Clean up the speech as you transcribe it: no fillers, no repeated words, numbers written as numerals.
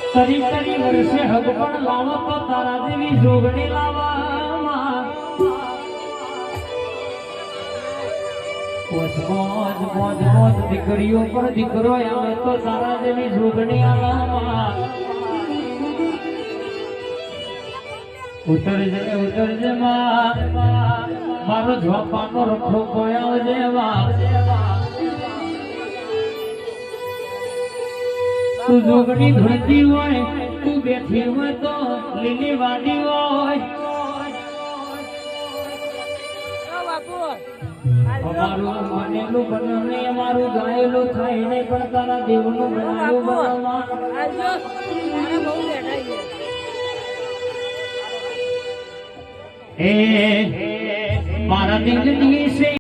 તરી તરી વર્ષે હગ પણ લાવો તો તારા જેવી જોગણી લાવવામાં મોજ દીકરીઓ પણ દીકરો આવે તો તારા જેવી જોગણી આલામાં ઉતરજે મારો ઝોપાનો રખડો પોયાવ જેવા તું જોગણી ભરતી હોય તું બેઠી હોય તો લીલી વાડી હોય અમારું બનેલું બન્યું નહીં અમારું ગાયેલું થાય નહીં પણ તારા દેવનું બનાવ્યું બનાવવા મારા દિલની